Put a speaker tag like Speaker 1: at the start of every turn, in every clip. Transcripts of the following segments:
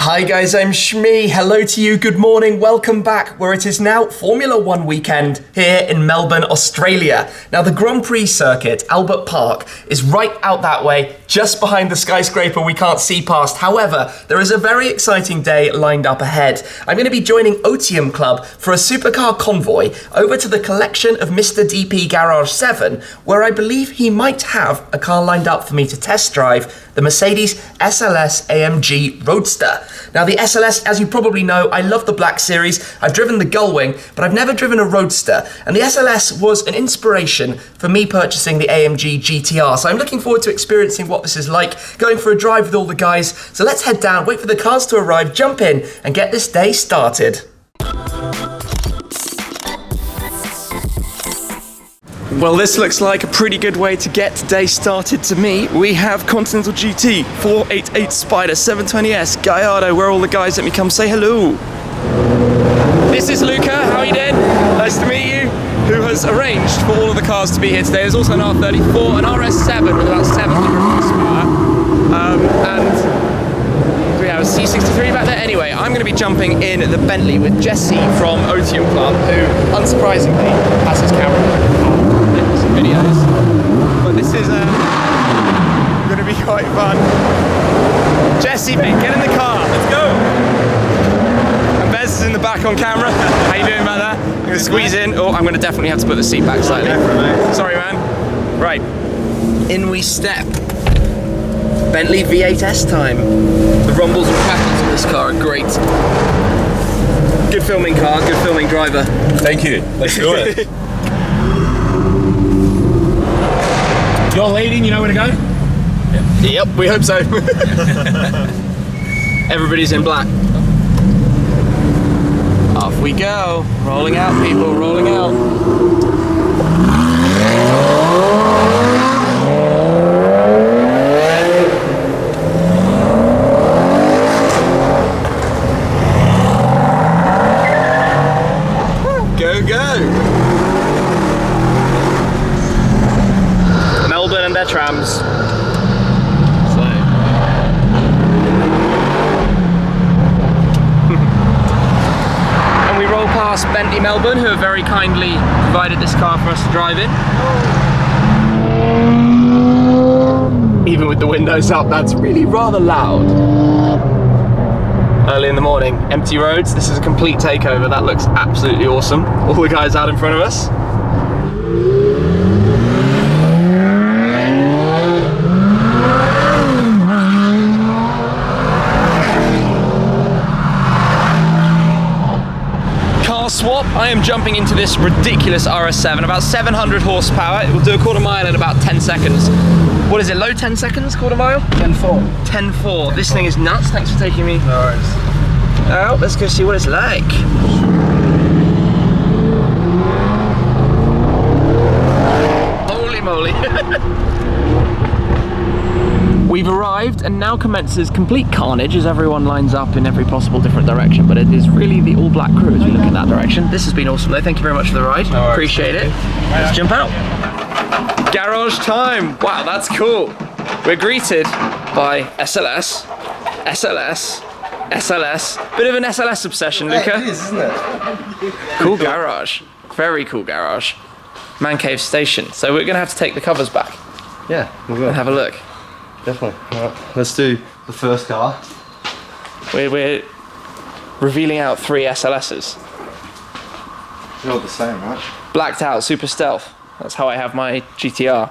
Speaker 1: Hi guys, I'm Shmee. Hello to you, good morning, welcome back, where it is now Formula One weekend here in Melbourne, Australia. Now the Grand Prix circuit, Albert Park, is right out that way, just behind the skyscraper we can't see past. However, there is a very exciting day lined up ahead. I'm going to be joining Otium Club for a supercar convoy over to the collection of Mr. DP Garage 7, where I believe he might have a car lined up for me to test drive, the Mercedes SLS AMG Roadster. Now the SLS, as you probably know, I love the Black Series. I've driven the Gullwing, but I've never driven a Roadster. And the SLS was an inspiration for me purchasing the AMG GTR. So I'm looking forward to experiencing what this is like, going for a drive with all the guys. So let's head down, wait for the cars to arrive, jump in, and get this day started. Well, this looks like a pretty good way to get today started to me. We have Continental GT, 488 Spider, 720S, Gallardo, where are all the guys? Let me come say hello. This is Luca, how are you doing? Nice to meet you. Who has arranged for all of the cars to be here today. There's also an R34, an RS7 with about 700 horsepower. And we have a C63 back there. Anyway, I'm going to be jumping in the Bentley with Jesse from Otium Club, who, unsurprisingly, has his camera. Videos. But this is going to be quite fun. Jesse, mate, get in the car. Let's go. And Bez is in the back on camera. How you doing back there? I'm going to squeeze in. Oh, I'm going to definitely have to put the seat back slightly. Sorry, man. Right. In we step. Bentley V8S time. The rumbles and crackles of this car are great. Good filming car, good filming driver.
Speaker 2: Thank you. Let's do it. You're leading, you know where to go?
Speaker 1: Yep, we hope so. Everybody's in black. Off we go. Rolling out, people, rolling out. Go, go. Melbourne and their trams. So. And we roll past Bentley Melbourne, who have very kindly provided this car for us to drive in. Even with the windows up, that's really rather loud. Early in the morning, empty roads. This is a complete takeover. That looks absolutely awesome. All the guys out in front of us. Swap, I am jumping into this ridiculous RS7, about 700 horsepower. It will do a quarter mile in about 10 seconds. What is it, low 10 seconds, quarter mile?
Speaker 3: 10.4.
Speaker 1: 10.4. This thing is nuts. Thanks for taking me.
Speaker 3: No worries.
Speaker 1: Oh, let's go see what it's like. Holy moly. We've arrived and now commences complete carnage as everyone lines up in every possible different direction, but it is really the all-black crew as we look in that direction. This has been awesome though, thank you very much for the ride.
Speaker 3: No worries.
Speaker 1: Appreciate it. Let's jump out. Garage time. Wow, that's cool. We're greeted by SLS, SLS, SLS. Bit of an SLS obsession, Luca.
Speaker 3: It is, isn't it?
Speaker 1: Cool garage. Very cool garage. Man cave station. So we're gonna have to take the covers back
Speaker 3: Yeah, we're
Speaker 1: and
Speaker 3: good.
Speaker 1: have a look.
Speaker 3: Definitely. Alright, let's do the first car.
Speaker 1: We're revealing out 3 SLSs.
Speaker 3: They're all the same, right?
Speaker 1: Blacked out, super stealth. That's how I have my GTR.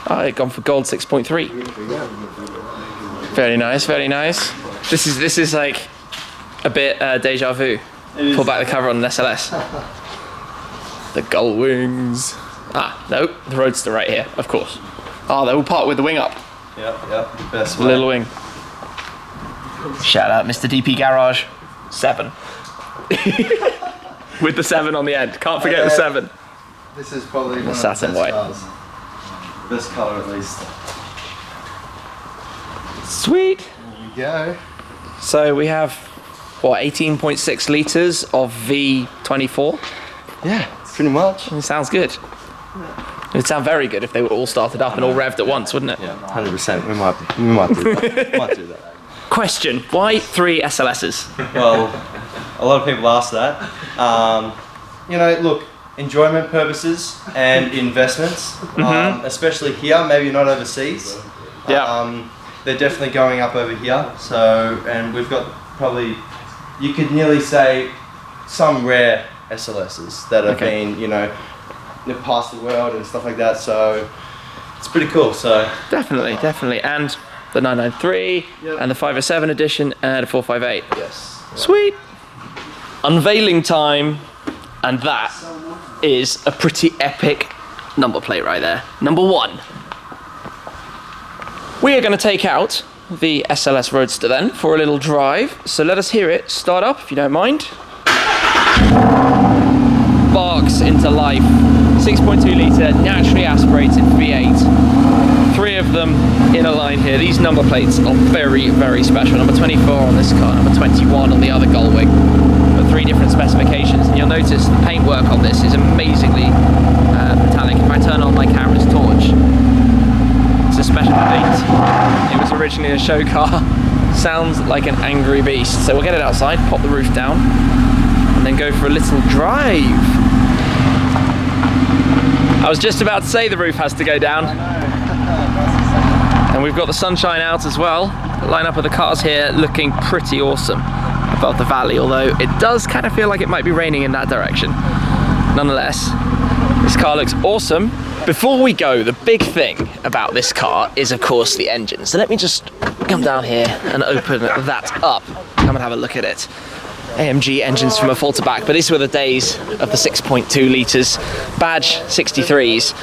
Speaker 1: I've gone for gold 6.3. Very nice, very nice. This is like a bit deja vu. Pull back the cover on an SLS. The Gullwings. Ah, nope, the Roadster right here, of course. Oh, they all part with the wing up.
Speaker 3: Yep, best
Speaker 1: The little wing. Shout out Mr. DP Garage 7. With the 7 on the end. Can't forget the 7.
Speaker 3: This is probably one of the
Speaker 1: satin
Speaker 3: best
Speaker 1: white.
Speaker 3: cars. Best colour at least.
Speaker 1: Sweet.
Speaker 3: There we go.
Speaker 1: So we have, what, 18.6 litres of V24?
Speaker 3: Yeah, pretty much.
Speaker 1: It sounds good. It'd sound very good if they were all started up and all revved at once, wouldn't it?
Speaker 3: Yeah, 100%. We might do that. Might do that.
Speaker 1: Question, why 3 SLSs?
Speaker 3: Well, a lot of people ask that. You know, look, enjoyment purposes and investments, especially here, maybe not overseas.
Speaker 1: Yeah.
Speaker 3: They're definitely going up over here. So, and we've got probably, you could nearly say, some rare SLSs that have been, you know, past the world and stuff like that. So it's pretty cool. So
Speaker 1: Definitely. And the 993 and the 507 edition and a 458.
Speaker 3: yes.
Speaker 1: Sweet. Unveiling time, and that is a pretty epic number plate right there. Number 1. We are going to take out the SLS Roadster then for a little drive. So let us hear it start up, if you don't mind. Barks into life. 6.2 litre naturally aspirated V8. 3 of them in a line here. These number plates are very, very special. Number 24 on this car, number 21 on the other Gullwing. But 3 different specifications. And you'll notice the paintwork on this is amazingly metallic. If I turn on my camera's torch, it's a special paint. It was originally a show car. Sounds like an angry beast. So we'll get it outside, pop the roof down, and then go for a little drive. I was just about to say the roof has to go down. And we've got the sunshine out as well. The lineup of the cars here looking pretty awesome above the valley, although it does kind of feel like it might be raining in that direction. Nonetheless, this car looks awesome. Before we go, the big thing about this car is, of course, the engine. So let me just come down here and open that up. Come and have a look at it. AMG engines from a full to back, but these were the days of the 6.2 litres, badge 63s,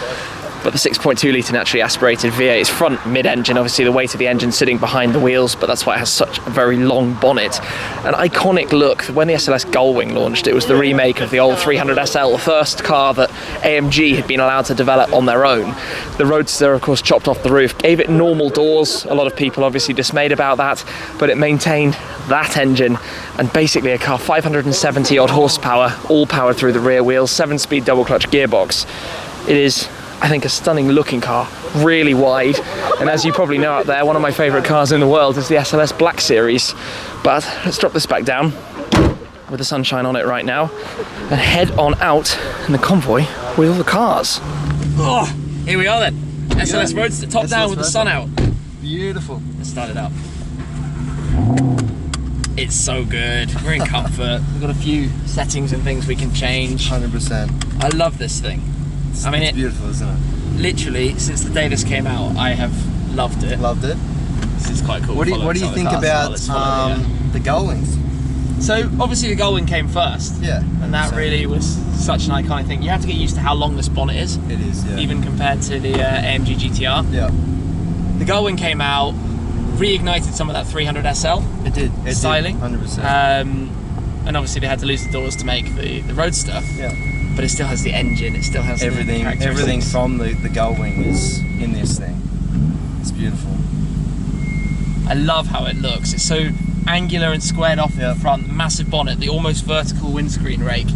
Speaker 1: but the 6.2 litre naturally aspirated V8 is front mid-engine, obviously the weight of the engine sitting behind the wheels, but that's why it has such a very long bonnet. An iconic look. When the SLS Gullwing launched, it was the remake of the old 300SL, the first car that AMG had been allowed to develop on their own. The Roadster, of course, chopped off the roof, gave it normal doors. A lot of people obviously dismayed about that, but it maintained that engine, and basically a car 570 odd horsepower, all powered through the rear wheels, 7-speed double clutch gearbox. It is, I think, a stunning looking car, really wide, and as you probably know out there, one of my favourite cars in the world is the SLS Black Series. But let's drop this back down with the sunshine on it right now and head on out in the Convoy with all the cars. Oh, here we are then. SLS Roadster, top down with the sun out.
Speaker 3: Beautiful.
Speaker 1: Let's start it up. It's so good. We're in comfort. We've got a few settings and things we can change.
Speaker 3: 100%.
Speaker 1: I love this thing. I mean,
Speaker 3: it's beautiful, isn't it?
Speaker 1: Literally, since the day this came out, I have loved it.
Speaker 3: Loved it.
Speaker 1: This is quite cool.
Speaker 3: What do you think about the Gullwings?
Speaker 1: So obviously the Gullwing came first.
Speaker 3: Yeah.
Speaker 1: And that really was such an iconic thing. You have to get used to how long this bonnet is.
Speaker 3: It is, yeah.
Speaker 1: Even compared to the AMG GTR.
Speaker 3: Yeah.
Speaker 1: The Gullwing came out, reignited some of that 300SL.
Speaker 3: It did.
Speaker 1: styling.
Speaker 3: 100%.
Speaker 1: And obviously they had to lose the doors to make the Roadster.
Speaker 3: Yeah.
Speaker 1: But it still has the engine, it still has
Speaker 3: everything. Everything from the Gullwing is in this thing. It's beautiful.
Speaker 1: I love how it looks. It's so angular and squared off in the front, massive bonnet, the almost vertical windscreen rake.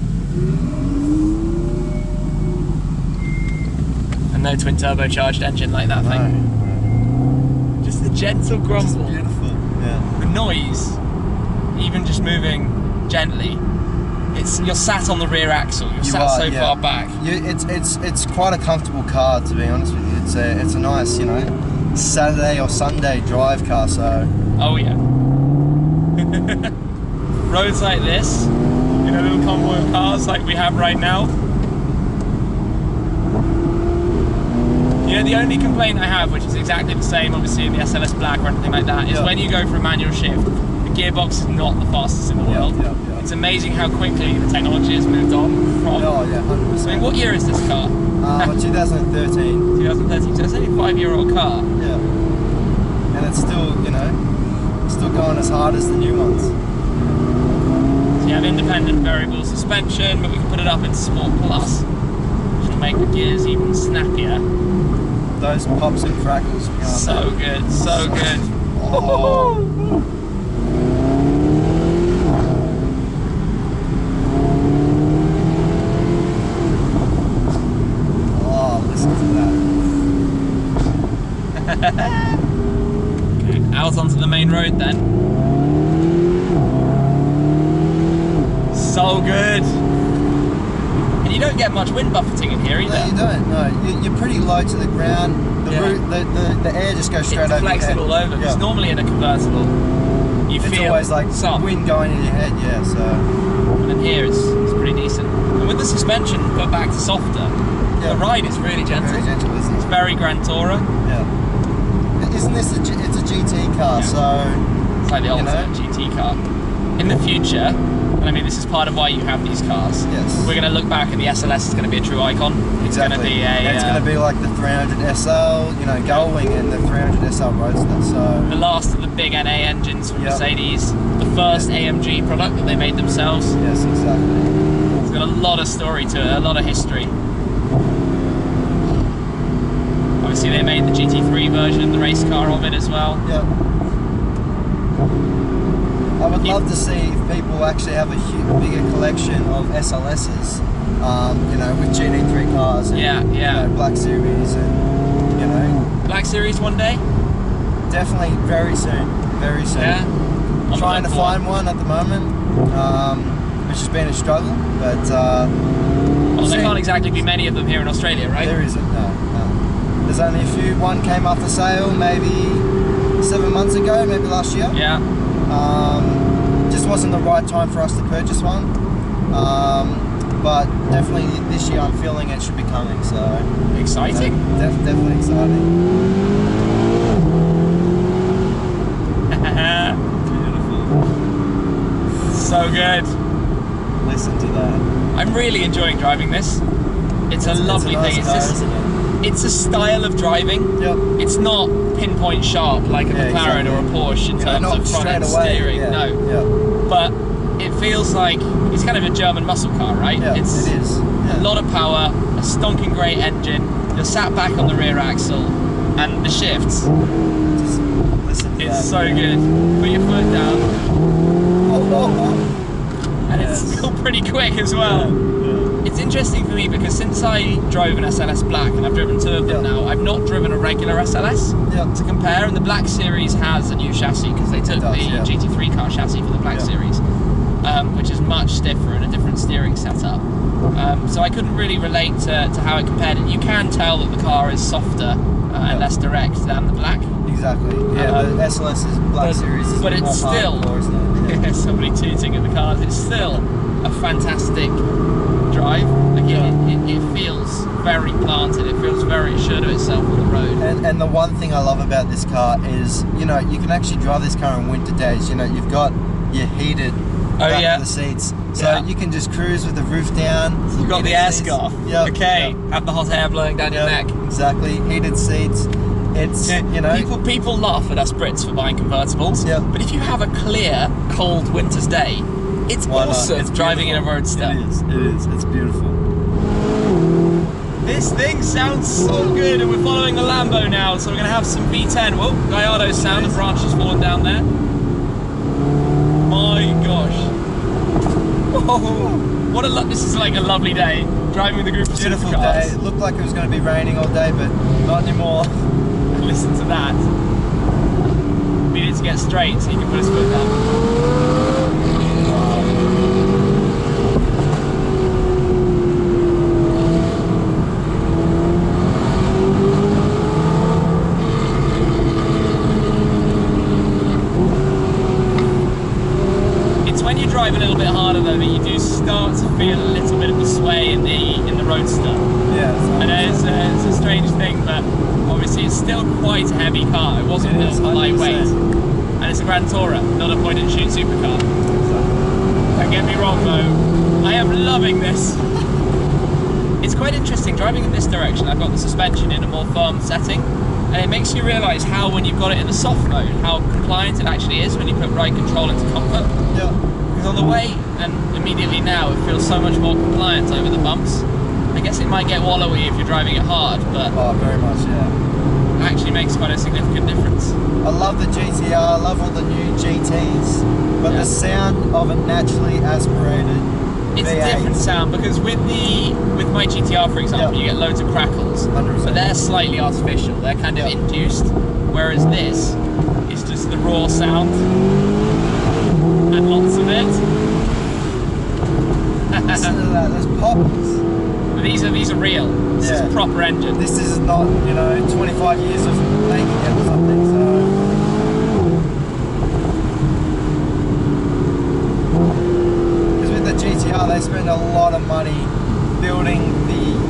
Speaker 1: And no twin turbocharged engine like that thing. Just the gentle grumble.
Speaker 3: Just beautiful. Yeah.
Speaker 1: The noise, even just moving gently. You're sat on the rear axle. You're sat so far back.
Speaker 3: It's quite a comfortable car, to be honest with you. It's a nice, you know, Saturday or Sunday drive car. So.
Speaker 1: Oh yeah. Roads like this, in a little convoy of cars like we have right now. You know, the only complaint I have, which is exactly the same, obviously, in the SLS Black or anything like that, is when you go for a manual shift, the gearbox is not the fastest in the world. It's amazing how quickly the technology has moved on from...
Speaker 3: Oh yeah, 100%.
Speaker 1: I mean, what year is this car?
Speaker 3: 2013.
Speaker 1: 2013, so it's only a 5-year-old car.
Speaker 3: Yeah. And it's still, you know, still going as hard as the new ones.
Speaker 1: So you have independent variable suspension, but we can put it up in Sport Plus, which will make the gears even snappier.
Speaker 3: Those pops and crackles.
Speaker 1: So good, so good.
Speaker 3: Oh.
Speaker 1: onto the main road then. So good. And you don't get much wind buffeting in here either.
Speaker 3: No, you don't. No, you're pretty low to the ground. The air just goes straight over your head.
Speaker 1: It deflects it all over. Because normally in a convertible,
Speaker 3: it's
Speaker 1: feel
Speaker 3: always like
Speaker 1: some
Speaker 3: wind going in your head. Yeah. So.
Speaker 1: And then here it's pretty decent. And with the suspension put back to softer, the ride is really gentle.
Speaker 3: Very gentle, isn't it?
Speaker 1: It's very Grand Tourer.
Speaker 3: Yeah. Isn't this it's a GT car? So
Speaker 1: it's like the ultimate GT car. In the future, and I mean this is part of why you have these cars.
Speaker 3: Yes.
Speaker 1: We're going to look back and the SLS is going to be a true icon. It's going to be
Speaker 3: it's going to be like the 300 SL, you know, Gullwing and the 300 SL Roadster. So
Speaker 1: the last of the big NA engines from Mercedes, the first AMG product that they made themselves.
Speaker 3: Yes, exactly.
Speaker 1: It's got a lot of story to it, a lot of history. Obviously they made the GT3 version, the race car of it as well.
Speaker 3: Yeah. I would love to see if people actually have a bigger collection of SLSs, you know, with GT3 cars and you know, Black Series and, you know.
Speaker 1: Black Series one day?
Speaker 3: Definitely very soon, very soon.
Speaker 1: Yeah. I'm
Speaker 3: trying to find one at the moment, which has been a struggle, but...
Speaker 1: well, there can't exactly be many of them here in Australia, right?
Speaker 3: There isn't, no. There's only a few. One came up for sale maybe 7 months ago, maybe last year.
Speaker 1: Yeah.
Speaker 3: Just wasn't the right time for us to purchase one, but definitely this year I'm feeling it should be coming. So
Speaker 1: exciting.
Speaker 3: Definitely exciting. Beautiful.
Speaker 1: So good.
Speaker 3: Listen to that.
Speaker 1: I'm really enjoying driving this. It's a lovely thing. It's a style of driving.
Speaker 3: Yep.
Speaker 1: It's not pinpoint sharp like a McLaren or a Porsche in terms of front end steering. No.
Speaker 3: Yeah.
Speaker 1: But it feels like it's kind of a German muscle car, right?
Speaker 3: Yeah, it is.
Speaker 1: A lot of power, a stonking great engine. You're sat back on the rear axle, and the shifts.
Speaker 3: Just listen to
Speaker 1: it's so good. Put your foot down. And it's still pretty quick as well. It's interesting for me because since I drove an SLS Black, and I've driven two of them now, I've not driven a regular SLS to compare, and the Black Series has a new chassis because they took the GT3 car chassis for the Black Series, which is much stiffer and a different steering setup. So I couldn't really relate to how it compared, and you can tell that the car is softer and less direct than the Black.
Speaker 3: Exactly. Yeah, the SLS's Black Series is
Speaker 1: but
Speaker 3: more
Speaker 1: it's still,
Speaker 3: hardcore, isn't it?
Speaker 1: somebody tooting at the cars, it's still a fantastic drive. Like it feels very planted, it feels very assured of itself on the road.
Speaker 3: And the one thing I love about this car is, you know, you can actually drive this car on winter days. You know, you've got your heated back of the seats, so you can just cruise with the roof down.
Speaker 1: You've got the air scarf. Have the hot air blowing down your neck.
Speaker 3: Exactly, heated seats. It's, you know,
Speaker 1: people laugh at us Brits for buying convertibles, but if you have a clear, cold winter's day, it's awesome. It's driving in a Roadster.
Speaker 3: It is, it's beautiful.
Speaker 1: This thing sounds so good, and we're following the Lambo now, so we're going to have some V10. Whoa, Gallardo's sound, the branch has fallen down there. My gosh. Whoa, what a this is like a lovely day, driving with a group of
Speaker 3: Beautiful
Speaker 1: supercars.
Speaker 3: day. It looked like it was going to be raining all day, but not anymore.
Speaker 1: Listen to that. We need to get straight so you can put his foot down. When you drive a little bit harder though, that you do start to feel a little bit of the sway in the Roadster.
Speaker 3: Yeah.
Speaker 1: I know it's a strange thing, but obviously it's still quite a heavy car. It wasn't built for lightweight, and it's a Grand Tourer, not a point and shoot supercar. Don't get me wrong though, I am loving this. It's quite interesting driving in this direction. I've got the suspension in a more firm setting, and it makes you realise how, when you've got it in the soft mode, how compliant it actually is when you put ride control into comfort.
Speaker 3: Yeah.
Speaker 1: On the way and immediately now it feels so much more compliant over the bumps. I guess it might get wallowy if you're driving it hard, but
Speaker 3: very much,
Speaker 1: it actually makes quite a significant difference.
Speaker 3: I love the GTR, I love all the new GTs, but the sound of a naturally aspirated
Speaker 1: it's
Speaker 3: V8.
Speaker 1: a different sound, because with my GTR for example, you get loads of crackles,
Speaker 3: 100%.
Speaker 1: but they're slightly artificial, they're kind of induced.
Speaker 4: whereas this is just the raw sound and lots of it.
Speaker 3: Listen to that, there's pops.
Speaker 4: These are real. This is a proper engine.
Speaker 3: This is not, you know, 25 years of making it or something, so. Because with the GTR, they spend a lot of money building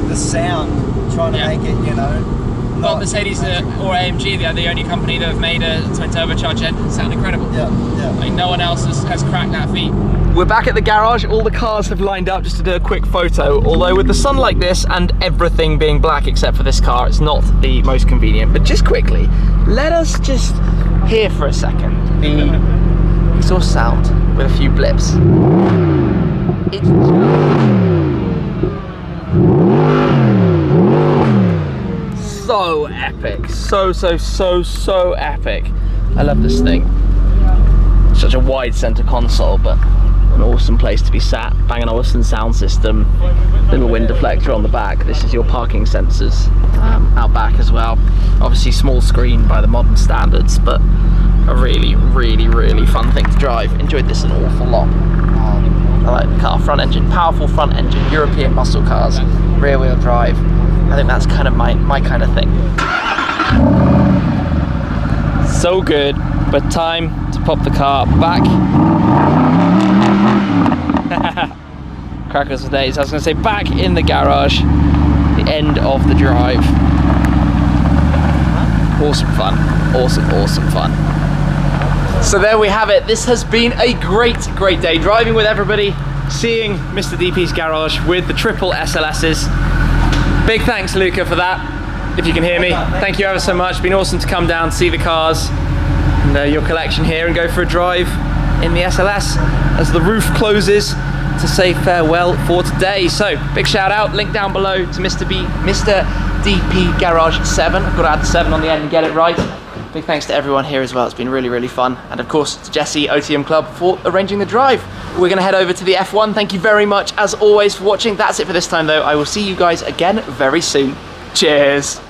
Speaker 3: the sound, trying to make it, you know.
Speaker 4: Well, Mercedes or AMG, they're the only company that have made a twin turbocharged engine sound incredible.
Speaker 3: Yeah.
Speaker 4: Like no one else has cracked that feat.
Speaker 1: We're back at the garage. All the cars have lined up just to do a quick photo. Although with the sun like this and everything being black except for this car, it's not the most convenient. But just quickly, let us just hear for a second the exhaust sound with a few blips. It's so epic. So epic. I love this thing. Such a wide center console, but an awesome place to be sat. Bang & Olufsen sound system, little wind deflector on the back. This is your parking sensors out back as well. Obviously small screen by the modern standards, but a really fun thing to drive. Enjoyed this an awful lot. I like the car. Front engine, powerful front engine, European muscle cars, rear wheel drive. I think that's kind of my kind of thing. So good, but time to pop the car back. Crackers for days. I was going to say back in the garage, the end of the drive. Awesome fun. Awesome fun. So there we have it. This has been a great day driving with everybody, seeing Mr. DP's garage with the triple SLSs. Big thanks, Luca, for that. If you can hear me, thank you ever so much. It's been awesome to come down, see the cars and your collection here, and go for a drive in the SLS as the roof closes to say farewell for today. So big shout out, link down below to Mr. DP Garage 7. I've got to add the 7 on the end and get it right. Big thanks to everyone here as well. It's been really fun. And of course to Jesse, Otium Club, for arranging the drive. We're going to head over to the F1. Thank you very much as always for watching. That's it for this time though. I will see you guys again very soon. Cheers.